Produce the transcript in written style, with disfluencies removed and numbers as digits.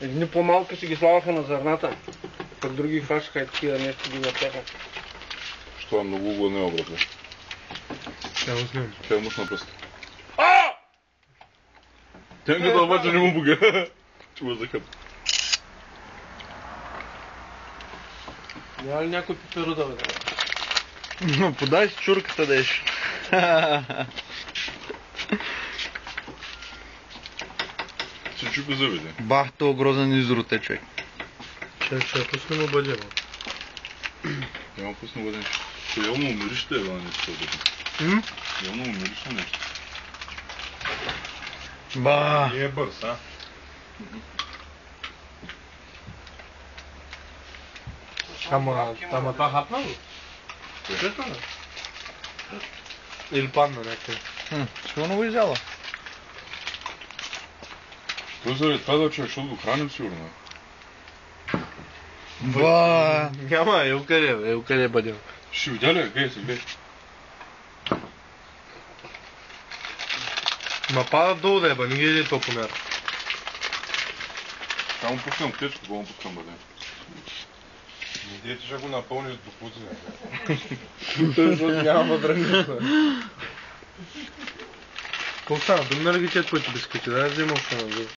Едни по-малки си ги слагаха на зърната, пък други хващаха и такива нещо ги въртяха. Що е много угоднева, братле. Тя снимам. Тя е мъж на пръст. Тенката обаче не му буга. Чува захът. Няма ли някой пиперуда, бе? Но подай си чурката, деш. Си чупи зъбите. Бах, то грозен изрут човек. Ще я пуснем обаде, бе. Няма пусна бъде. Що явно умириш те, бе, на нещо. Явно умириш на нещо. Ба. Не е бърз, а? Ама това хапна ли? Честно ли? Или падна някъде? Сигурно го изяла. Той заради това да човек, защото го храним сигурно. Ба. Няма, елкъде бъдем. Ще видя ли? Гледай се, гледай. Ма пада долу да еба, не ги еде то помер. Само пускам птечко, го му пускам бъде. Идеята ще го напълниш до пуцина. Той защото няма въдръгница. Колко стана? Думна ли ги 4 пъти бисквити? Да не взема още на